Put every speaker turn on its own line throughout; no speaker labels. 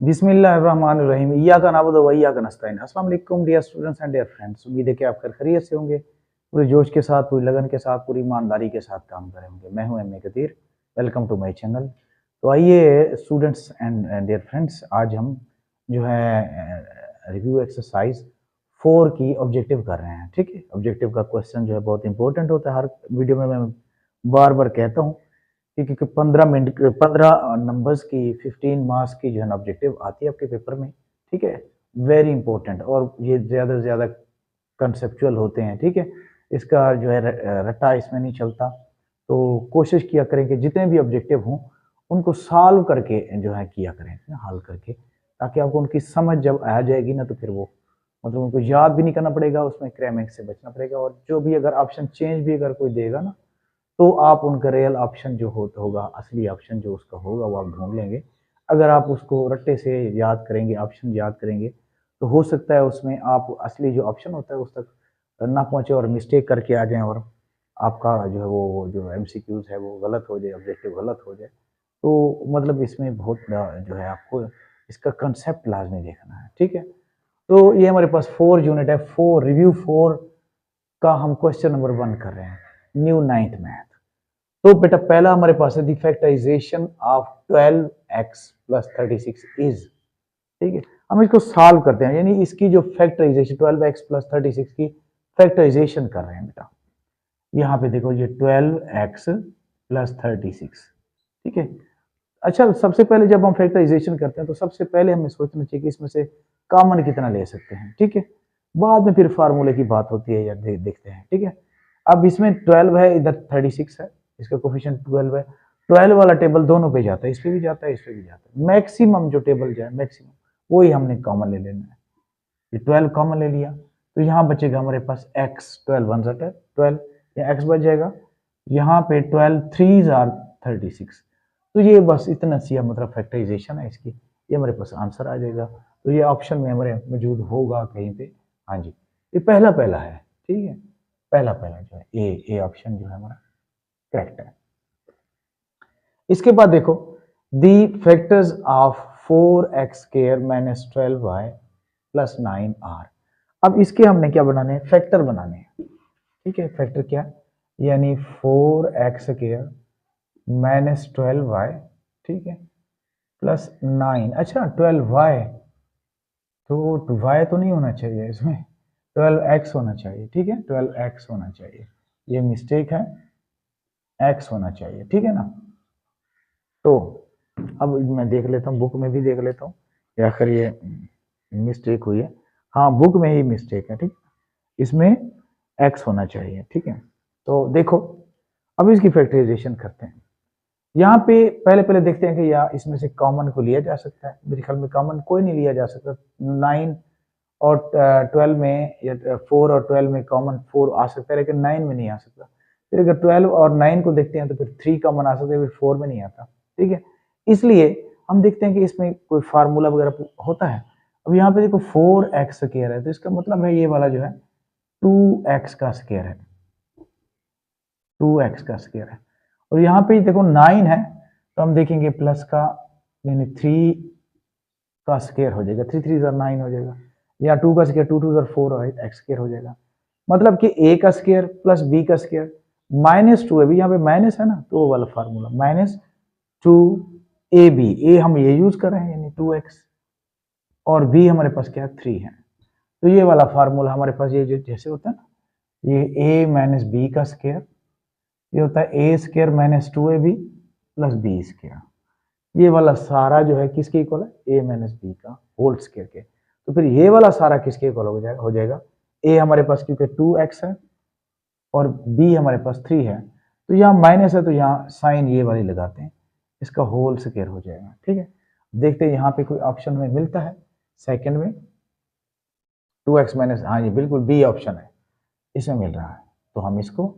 बिस्मिल्लाहिर्रहमानिर्रहीम इय्याका नअबुदु व इय्याका नस्तईन। अस्सलाम वालेकुम dear students and dear friends. उम्मीद है कि आप खैरियत से होंगे, पूरे जोश के साथ, पूरी लगन के साथ, पूरी ईमानदारी के साथ काम कर रहे होंगे। मैं हूं M A Qadir, welcome to my channel. तो आइए स्टूडेंट्स एंड डियर फ्रेंड्स, आज हम जो है रिव्यू एक्सरसाइज 4 की ऑब्जेक्टिव कर रहे हैं। ठीक है, ऑब्जेक्टिव का क्वेश्चन जो है बहुत इंपॉर्टेंट होता है। हर वीडियो में मैं बार बार कहता हूँ क्योंकि 15 नंबर्स की 15 मार्क्स की जो है ऑब्जेक्टिव आती है आपके पेपर में। ठीक है, वेरी इंपॉर्टेंट, और ये ज़्यादा से ज़्यादा कंसेप्चुअल होते हैं। ठीक है, इसका जो है रट्टा इसमें नहीं चलता। तो कोशिश किया करें कि जितने भी ऑब्जेक्टिव हों उनको सॉल्व करके जो है किया करें, हल करके, ताकि आपको उनकी समझ जब आ जाएगी ना तो फिर वो मतलब उनको याद भी नहीं करना पड़ेगा, उसमें क्रैमिंग से बचना पड़ेगा। और जो भी अगर ऑप्शन चेंज भी अगर कोई देगा ना तो आप उनका रियल ऑप्शन जो होगा, असली ऑप्शन जो उसका होगा वो आप ढूंढ लेंगे। अगर आप उसको रट्टे से याद करेंगे, ऑप्शन याद करेंगे, तो हो सकता है उसमें आप असली जो ऑप्शन होता है उस तक ना पहुंचे और मिस्टेक करके आ जाएं, और आपका जो है वो जो एमसीक्यूज है वो गलत हो जाए, ऑब्जेक्टिव गलत हो जाए। तो मतलब इसमें बहुत जो है आपको इसका कंसेप्ट लाजमी देखना है। ठीक है, तो ये हमारे पास 4 यूनिट है, 4 रिव्यू 4 का हम क्वेश्चन नंबर 1 कर रहे हैं, न्यू 9th मैथ। तो बेटा पहला हमारे पास है the factorisation of 12x plus 36 is. ठीक है, हम इसको सॉल्व करते हैं, यानी इसकी जो फैक्टराइजेशन 12x प्लस 36 की फैक्टराइजेशन कर रहे हैं बेटा। यहाँ पे देखो ये 12x प्लस 36। ठीक है, अच्छा सबसे पहले जब हम फैक्टराइजेशन करते हैं तो सबसे पहले हमें सोचना चाहिए कि इसमें से कॉमन कितना ले सकते हैं। ठीक है, बाद में फिर फार्मूले की बात होती है या देखते हैं। ठीक है, अब इसमें 12 है, इधर 36 है, इसका कोफिशिएंट 12 है। 12 वाला टेबल दोनों पे जाता है, इस पे भी जाता है, इस पे भी जाता है। मैक्सिमम जो टेबल जाए मैक्सिमम वही हमने कॉमन ले लेना है। ये 12 कॉमन ले लिया तो यहाँ बचेगा हमारे पास x, 12 वन ज़ा 12, या x बच जाएगा। यहाँ पे 12 थ्री ज़ार 36। तो ये बस इतना सी मतलब फैक्टराइजेशन है इसकी, ये हमारे पास आंसर आ जाएगा। तो ये ऑप्शन में हमारे मौजूद होगा कहीं पे। हाँ जी, ये पहला पहला है। ठीक है, पहला पहला जो है ए ऑप्शन जो है हमारा करेक्ट है। इसके बाद देखो the factors of 4x² minus 12y plus 9r। अब इसके हमने क्या बनाने हैं, फैक्टर बनाने हैं। ठीक है, फैक्टर क्या, यानी 4x² माइनस 12y, ठीक है, प्लस 9। अच्छा 12y, तो y तो नहीं होना चाहिए इसमें, 12x होना चाहिए। ठीक है, 12x होना चाहिए, ये मिस्टेक है, x होना चाहिए। ठीक है ना। तो अब मैं देख लेता हूँ, बुक में भी देख लेता हूँ या आखिर ये मिस्टेक हुई है। हाँ, बुक में ही मिस्टेक है। ठीक, इसमें x होना चाहिए। ठीक है, तो देखो अब इसकी फैक्टराइजेशन करते हैं। यहाँ पे पहले पहले देखते हैं कि या इसमें से कॉमन को लिया जा सकता है। मेरे ख्याल में कॉमन कोई नहीं लिया जा सकता। 9 और 12 में या 4 और 12 में कॉमन 4 आ सकता है, लेकिन 9 में नहीं आ सकता। फिर अगर 12 और 9 को देखते हैं तो फिर 3 कॉमन आ सकता है, फिर 4 में नहीं आता। ठीक है, इसलिए हम देखते हैं कि इसमें कोई फार्मूला वगैरह होता है। अब यहाँ पे देखो 4x² है, तो इसका मतलब है ये वाला जो है 2x² है, 2x² है। और यहाँ पे देखो 9 है, तो हम देखेंगे प्लस का, यानी 3 का स्क्वायर हो जाएगा, 3 3 9 हो जाएगा, या 2 का स्क्वायर 2 2 4 x² हो जाएगा। मतलब कि a का स्क्वायर प्लस b का स्क्वायर माइनस 2 है, भी यहाँ पे माइनस है ना, तो वो वाला फार्मूला -2ab। a हम ये यूज कर रहे हैं, यानी 2x, और b हमारे पास क्या है 3 है। तो ये वाला फार्मूला हमारे पास ये जो जैसे होता है ना, ये a माइनस बी का स्क्वायर, ये होता है a² minus 2ab plus b²। ये वाला सारा जो है किसके इक्वल है, a माइनस बी का होल स्क्वायर के। तो फिर ये वाला सारा किसके इक्वल हो जाएगा a हमारे पास क्योंकि 2x है और b हमारे पास 3 है, तो यहाँ माइनस है तो यहाँ साइन ये वाली लगाते हैं, इसका होल स्क्वायर हो जाएगा। ठीक है, देखते हैं यहाँ पे कोई ऑप्शन हमें मिलता है सेकंड में 2x माइनस, हाँ जी बिल्कुल बी ऑप्शन है, इसमें मिल रहा है। तो हम इसको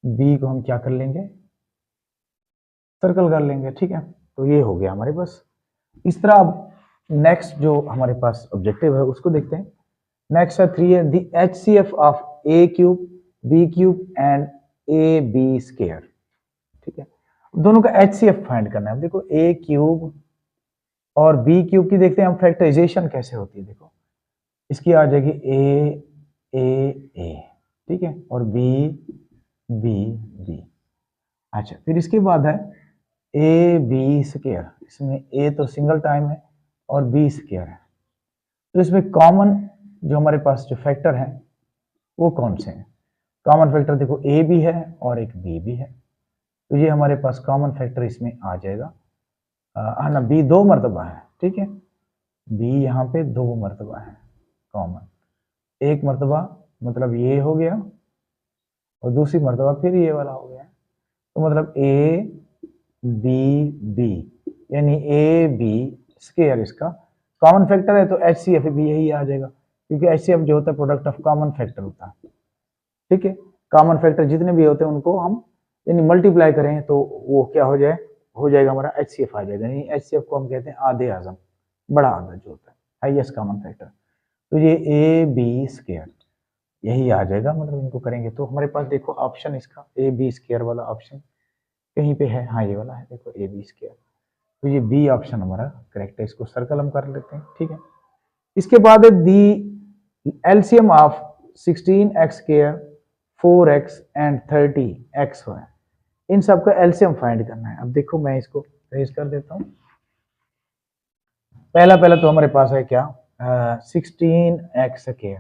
b को हम क्या कर लेंगे, सर्कल कर लेंगे। ठीक है, तो ये हो गया हमारे पास। इस तरह अब नेक्स्ट जो हमारे पास ऑब्जेक्टिव है उसको देखते हैं। नेक्स्ट है 3 है the HCF of a³ b³ and ab²। ठीक है, दोनों का HCF फाइंड करना है। देखो a³ और बी क्यूब की देखते हैं हम फैक्टराइजेशन कैसे होती है। देखो इसकी आ जाएगी ए, ठीक है, और बी बी बी। अच्छा, फिर इसके बाद है ए बी स्क्वायर। इसमें ए तो सिंगल टाइम है और बी स्क्वायर है, तो इसमें कॉमन जो हमारे पास जो फैक्टर है वो कौन से हैं? कॉमन फैक्टर देखो ए भी है और एक बी भी है, तो ये हमारे पास कॉमन फैक्टर इसमें आ जाएगा। हाँ ना, बी 2 मरतबा है, ठीक है, बी यहाँ पे 2 मरतबा है कॉमन। एक मरतबा मतलब ये हो गया और दूसरी मरतबा फिर ये वाला हो गया, तो मतलब ए बी बी, यानी ए बी स्क्वायर इसका कॉमन फैक्टर है, तो एच सी एफ भी यही आ जाएगा, क्योंकि एच सी एफ जो होता है प्रोडक्ट ऑफ कॉमन फैक्टर होता है, ठीक है। कॉमन फैक्टर जितने भी होते हैं उनको हम यानी मल्टीप्लाई करें तो वो क्या हो जाएगा हमारा एच सी एफ आ जाएगा। यानी एच सी एफ को हम कहते हैं आधे आजम, बड़ा आधा जो होता है, हाईएस्ट कॉमन फैक्टर। तो ये ए बी स्क्वायर यही आ जाएगा, मतलब इनको करेंगे तो हमारे पास देखो ऑप्शन इसका ए बी स्क्वायर वाला ऑप्शन कहीं पे है, हाँ ये वाला है, देखो ए बी स्क्वायर, तो ये बी ऑप्शन हमारा करेक्ट है, इसको सर्कल हम कर लेते हैं, ठीक है। इसके बाद है the LCM of 16x square 4x and 30xy, इन सबका एलसीएम फाइंड करना है। अब देखो मैं इसको रेज कर देता हूं। पहला तो हमारे पास है क्या 16x स्क्वायर,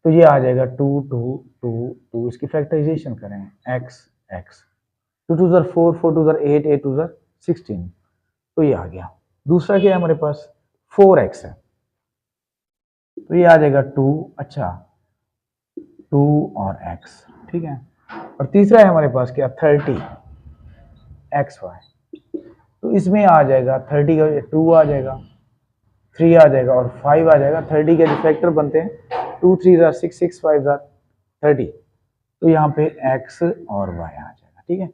तो ये आ जाएगा 2 2 2 2, इसकी फैक्टराइजेशन करें x x, 2 2 ज़र 4 4 2 ज़र 8 8 2 ज़र 16, तो ये आ गया। दूसरा क्या है हमारे पास 4x है, तो ये आ जाएगा 2, अच्छा 2 और x, ठीक है। और तीसरा है हमारे पास क्या 30xy, तो इसमें आ जाएगा 30 का 2 आ जाएगा, 3 आ जाएगा और 5 आ जाएगा। 30 के जो फैक्टर बनते हैं 2 3 ज़र 6 6 5 ज़र 30, तो यहाँ पे x और y आ जाएगा, ठीक है।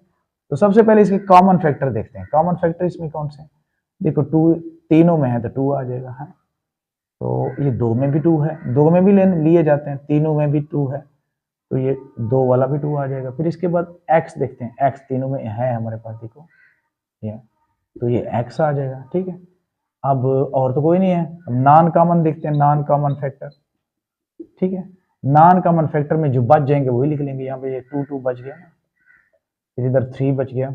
तो सबसे पहले इसके कॉमन फैक्टर देखते हैं। कॉमन फैक्टर इसमें कौन से हैं? देखो 2 तीनों में है तो 2 आ जाएगा, है तो ये 2 में भी 2 है, 2 में भी लिए जाते हैं, तीनों में भी 2 है, तो ये 2 वाला भी 2 आ जाएगा। फिर इसके बाद x देखते हैं, x तीनों में है हमारे पास, देखो ये, तो ये x आ जाएगा, ठीक है। अब और तो कोई नहीं है, अब नॉन कॉमन देखते हैं, नॉन कॉमन फैक्टर, ठीक है। नॉन कॉमन फैक्टर में जो बच जाएंगे वही लिख लेंगे। यहाँ पे ये 2 2 बच गया ना, फिर इधर 3 बच गया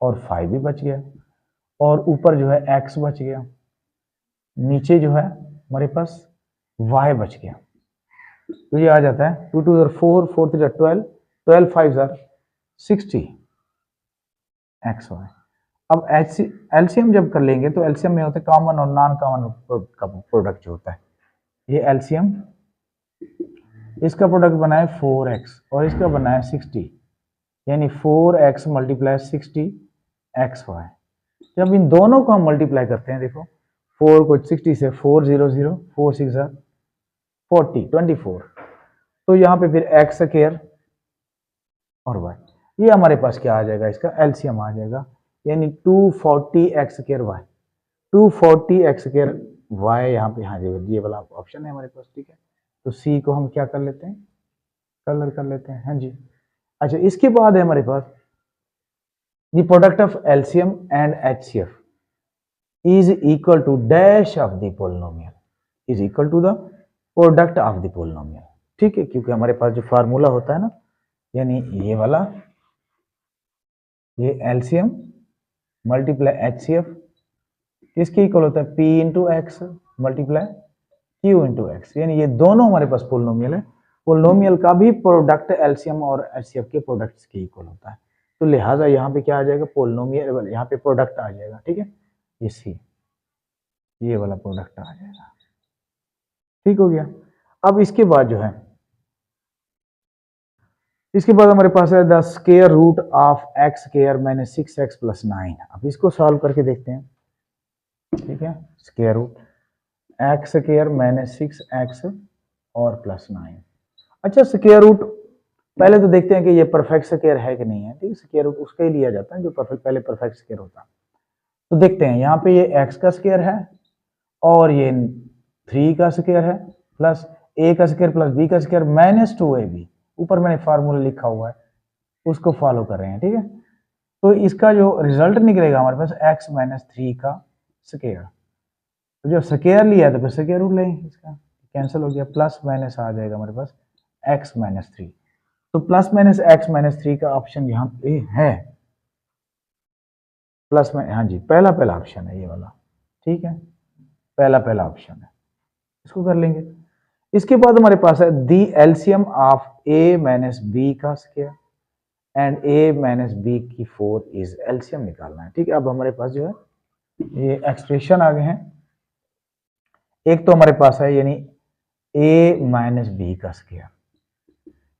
और 5 भी बच गया, और ऊपर जो है x बच गया, नीचे जो है हमारे पास y बच गया, तो ये आ जाता है 2 2 ज़र 4 4 3 ज़र 12 12 5 ज़र 60 xy। अब एलसीएम जब कर लेंगे तो एलसीएम में होता है कॉमन और नॉन कॉमन का प्रोडक्ट जो होता है, ये एलसीएम इसका प्रोडक्ट बना है 4x और इसका बना है 60, यानी 4x मल्टीप्लाई 60 xy। जब इन दोनों को हम मल्टीप्लाई करते हैं, देखो 4 को 60 से 4 0 0 4 6 ज़र 40 24, तो यहाँ पे फिर x स्क्वायर और y, ये हमारे पास क्या आ जाएगा, इसका एलसीएम आ जाएगा, यानी 240x square y, 240x square y यहाँ पे, हाँ जी ये वाला ऑप्शन है हमारे पास, ठीक है। तो सी को हम क्या कर लेते हैं, कलर कर लेते हैं, हाँ जी। अच्छा, इसके बाद है हमारे पास the product of LCM and HCF is equal to dash of the polynomial, is equal to the product of the polynomial, ठीक है, क्योंकि हमारे पास जो फार्मूला होता है ना, यानी ये वाला, ये एलसीएम मल्टीप्लाई एचसीएफ किसके इक्वल होता है, P into x multiply Q into x, यानी ये दोनों हमारे पास पोलिनोमियल है। पोलिनोमियल का भी प्रोडक्ट एलसीएम और एचसीएफ के प्रोडक्ट्स के इक्वल होता है, तो लिहाजा यहाँ पे क्या आ जाएगा, पोलिनोमियल, यहाँ पे प्रोडक्ट आ जाएगा, ठीक है, ये सी, ये वाला प्रोडक्ट आ जाएगा, ठीक हो गया। अब इसके बाद जो है, इसके बाद हमारे पास है the square root of x square minus 6x plus 9। अब इसको सॉल्व करके देखते हैं, ठीक है। Square root x square minus 6x और प्लस 9। अच्छा, स्क्वायर रूट पहले तो देखते हैं कि ये परफेक्ट स्क्वायर है कि नहीं है, ठीक है। स्क्वायर रूट उसका ही लिया जाता है जो पहले परफेक्ट स्क्वायर होता है। तो देखते हैं, यहाँ पे ये x का स्क्वायर है और ये 3 का स्क्वायर है प्लस a का स्क्वायर प्लस b का स्क्वायर माइनस 2ab, ऊपर मैंने फार्मूला लिखा हुआ है उसको फॉलो कर रहे हैं, ठीक है। तो इसका जो रिजल्ट निकलेगा हमारे पास x माइनस 3 का स्केयर। तो जब स्केयर लिया तो फिर स्केयर रूट लेंगे, इसका कैंसिल हो गया, प्लस माइनस आ जाएगा हमारे पास x माइनस थ्री। तो plus minus x minus three का ऑप्शन यहाँ पे है, प्लस में, हाँ जी पहला पहला ऑप्शन है ये वाला, ठीक है, पहला पहला ऑप्शन है, इसको कर लेंगे। इसके बाद हमारे पास है the LCM of a minus B का square and a minus B की 4 इज एलसीएम निकालना है, ठीक है। अब हमारे पास जो है ये एक्सप्रेशन आ गए हैं। एक तो हमारे पास है यानी a माइनस बी का स्क्वायर,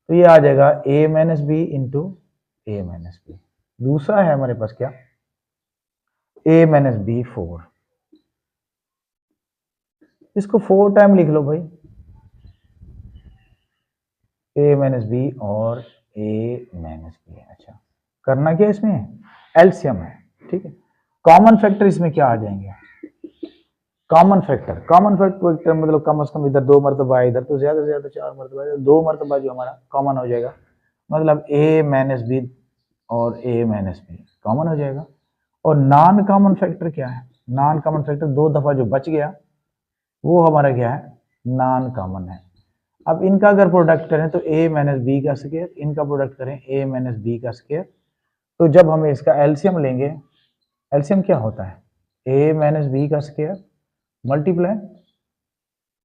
तो ये आ जाएगा a minus b into a minus b. दूसरा है हमारे पास क्या, a माइनस बी 4, इसको 4 टाइम लिख लो भाई, a माइनस बी और a माइनस बी। अच्छा, करना क्या इसमें, एलसीएम है, ठीक है। कॉमन फैक्टर इसमें क्या आ जाएंगे, कॉमन फैक्टर मतलब कम से कम इधर 2 मरतबा, इधर तो ज्यादा से ज्यादा 4 मरतबा, 2 मरतबा जो हमारा कॉमन हो जाएगा, मतलब a माइनस बी और a माइनस बी कॉमन हो जाएगा। और नॉन कॉमन फैक्टर क्या है, नॉन कॉमन फैक्टर 2 दफा जो बच गया वो हमारा क्या है, नॉन कॉमन है। अब इनका अगर प्रोडक्ट करें तो a माइनस बी का स्क्वायर, इनका प्रोडक्ट करें a माइनस बी का स्क्वायर, तो जब हम इसका एलसीएम लेंगे, एलसीएम क्या होता है, a माइनस बी का square multiply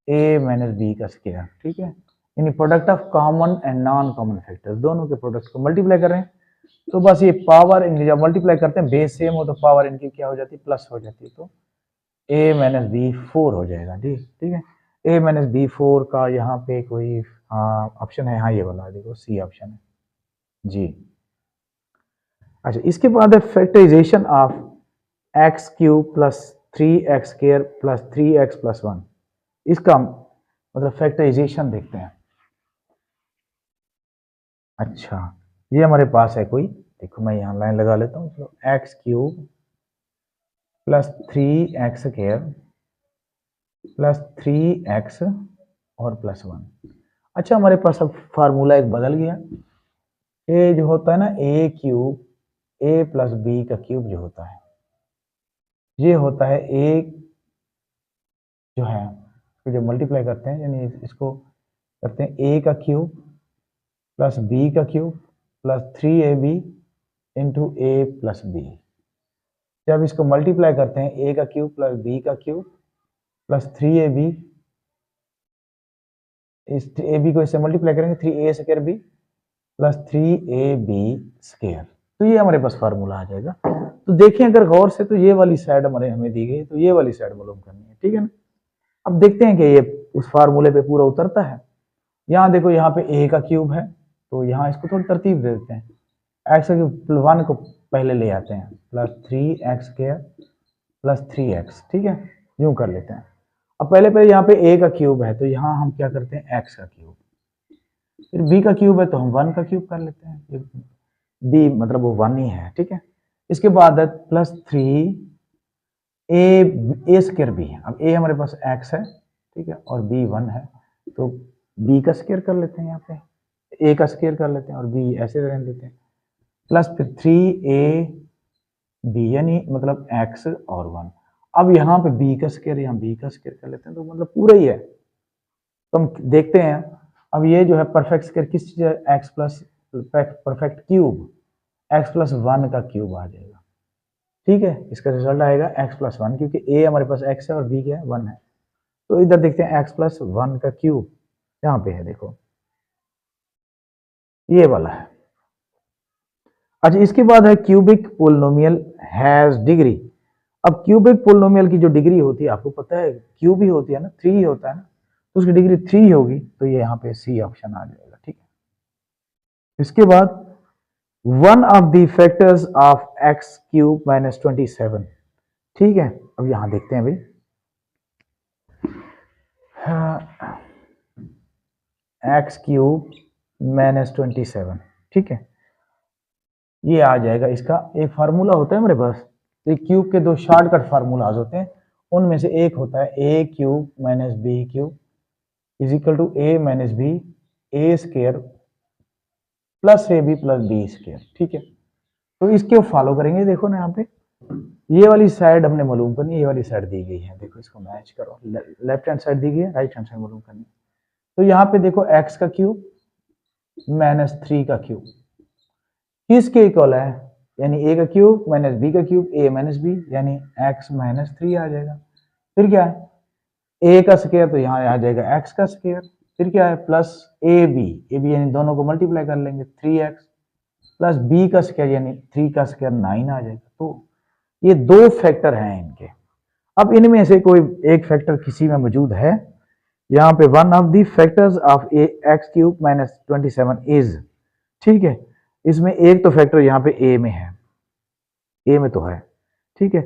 a minus B का स्क्वायर, ठीक है। यानी product of common and non common factors दोनों के प्रोडक्ट को मल्टीप्लाई कर रहे हैं, तो बस ये पावर इनकी जब मल्टीप्लाई करते हैं, बेस सेम हो तो पावर इनकी क्या हो जाती है, प्लस हो जाती है, तो a माइनस बी 4 हो जाएगा जी, ठीक है। a माइनस बी 4 का यहाँ पे कोई ऑप्शन है, हाँ ये वाला देखो सी ऑप्शन है जी। अच्छा, इसके बाद है factorisation of x cube plus 3x square plus 3x plus 1, इसका मतलब फैक्टराइजेशन देखते हैं। अच्छा, ये हमारे पास है कोई, देखो मैं यहाँ लाइन लगा लेता हूँ, चलो x cube plus 3x square plus 3x और प्लस 1। अच्छा, हमारे पास अब फार्मूला एक बदल गया, ए जो होता है ना ए क्यूब, ए प्लस बी का क्यूब जो होता है, ये होता है ए जो है, तो जब मल्टीप्लाई करते हैं यानी इसको करते हैं ए का क्यूब प्लस बी का क्यूब प्लस 3ab इंटू ए प्लस बी। जब इसको मल्टीप्लाई करते हैं ए का क्यूब प्लस बी का क्यूब प्लस 3ab, इस ए बी को इससे मल्टीप्लाई करेंगे 3a square B plus 3ab square, तो ये हमारे पास फार्मूला आ जाएगा। तो देखें अगर गौर से, तो ये वाली साइड हमें दी गई, तो ये वाली साइड मालूम करनी है, ठीक है ना। अब देखते हैं कि ये उस फार्मूले पे पूरा उतरता है। यहाँ देखो, यहाँ पे a का क्यूब है, तो यहाँ इसको थोड़ी तरतीब दे देते हैं, एक्स के 1 को पहले ले आते हैं, plus 3x square plus 3x, ठीक है, यूं कर लेते हैं। अब पहले पहले यहाँ पे a का क्यूब है, तो यहाँ हम क्या करते हैं, x का क्यूब, फिर b का क्यूब है तो हम 1 का क्यूब कर लेते हैं, b मतलब वो 1 ही है, ठीक है। इसके बाद है प्लस 3 a स्क्वायर b है, अब a हमारे पास x है, ठीक है, और b 1 है, तो b का स्क्वायर कर लेते हैं, यहाँ पे a का स्क्वायर कर लेते हैं और b ऐसे रहने देते हैं, प्लस फिर 3ab यानी मतलब x और 1। अब यहाँ पे b का स्क्वायर, यहाँ b का स्क्वायर कर लेते हैं, तो मतलब पूरा ही है। तो हम देखते हैं अब ये जो है परफेक्ट स्क्वायर किस चीज है, x plus perfect cube, x plus 1 का क्यूब आ जाएगा, ठीक है। इसका रिजल्ट आएगा x प्लस 1, क्योंकि a हमारे पास x है और b क्या है, 1 है। तो इधर देखते हैं x प्लस 1 का क्यूब, यहाँ पे है देखो, ये वाला है। अच्छा, इसके बाद है क्यूबिक पोलिनोमियल हैज डिग्री। अब क्यूबिक पोलिनोमियल की जो डिग्री होती है, आपको पता है क्यूब ही होती है ना, 3 होता है ना, तो उसकी डिग्री 3 होगी, तो ये यहाँ पे सी ऑप्शन आ जाएगा, ठीक है। इसके बाद one of the factors of x cube minus 27, ठीक है। अब यहां देखते हैं भाई, एक्स क्यूब माइनस 27, ठीक है, ये आ जाएगा। इसका एक फार्मूला होता है हमारे पास, तो क्यूब के 2 शॉर्टकट फार्मूलाज होते हैं, उनमें से एक होता है A cube minus B cube is equal to A minus B A square plus A B plus B square, ठीक है। तो इसके फॉलो करेंगे, देखो ना यहाँ पे ये वाली साइड हमने मालूम करनी है, ये वाली साइड दी गई है, देखो इसको मैच करो, लेफ्ट हैंड साइड दी गई है, राइट हैंड साइड मालूम करनी है। तो यहाँ पे देखो x का क्यूब -3 का क्यूब किसके इक्वल है, यानी a का क्यूब माइनस b का क्यूब, a माइनस बी यानी x -3 आ जाएगा। फिर क्या है a का स्क्वायर, तो यहाँ आ जाएगा x का स्क्वायर। फिर क्या है प्लस ab यानी दोनों को मल्टीप्लाई कर लेंगे, 3x प्लस b का स्क्वायर यानी 3 का स्क्वायर 9 आ जाएगा। तो ये दो फैक्टर हैं इनके। अब इनमें से कोई एक फैक्टर किसी में मौजूद है, यहाँ पे one of the factors of A x cube minus 27 is, ठीक है, इसमें एक तो फैक्टर यहाँ पे ए में है, ए में तो है, ठीक है,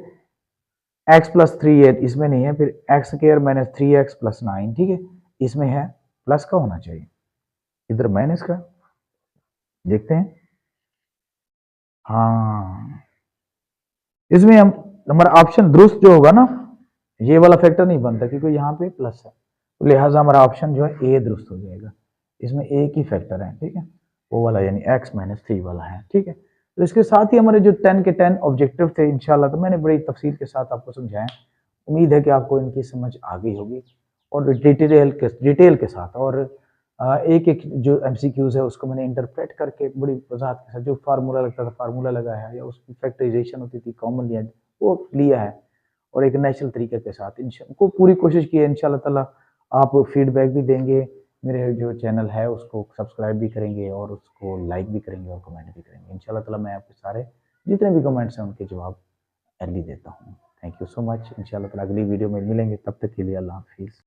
एक्स प्लस 3 इसमें नहीं है, फिर x square minus 3x plus 9, ठीक है, इसमें है, प्लस का होना चाहिए, इधर माइनस का, देखते हैं। हाँ, इसमें हम हमारा ऑप्शन दुरुस्त जो होगा ना, ये वाला फैक्टर नहीं बनता क्योंकि यहाँ पे प्लस है, तो लिहाजा हमारा ऑप्शन जो है ए दुरुस्त हो जाएगा। इसमें एक ही फैक्टर है, ठीक है, वो वाला यानी x-3 वाला है, ठीक है। तो इसके साथ ही हमारे जो 10 के 10 ऑब्जेक्टिव थे इंशाल्लाह, तो मैंने बड़ी तफसील के साथ आपको समझाया। उम्मीद है कि आपको इनकी समझ आ गई होगी और डिटेल के साथ, और एक एक जो MCQs है उसको मैंने इंटरप्रेट करके बड़ी वजाहत के साथ, जो फार्मूला लगता था फार्मूला लगाया है, या उसकी फैक्टराइजेशन होती थी कॉमन लिया वो लिया है, और एक नेचुरल तरीके के साथ को पूरी कोशिश की है। इंशाल्लाह ताला आप फीडबैक भी देंगे, मेरे जो चैनल है उसको सब्सक्राइब भी करेंगे और उसको लाइक भी करेंगे और कमेंट भी करेंगे। इंशाल्लाह ताला मैं आपके सारे जितने भी कमेंट्स हैं उनके जवाब अर्ली देता हूँ। Thank you so much. इंशाल्लाह ताला अगली वीडियो में मिलेंगे, तब तक के लिए अल्लाह हाफिज़।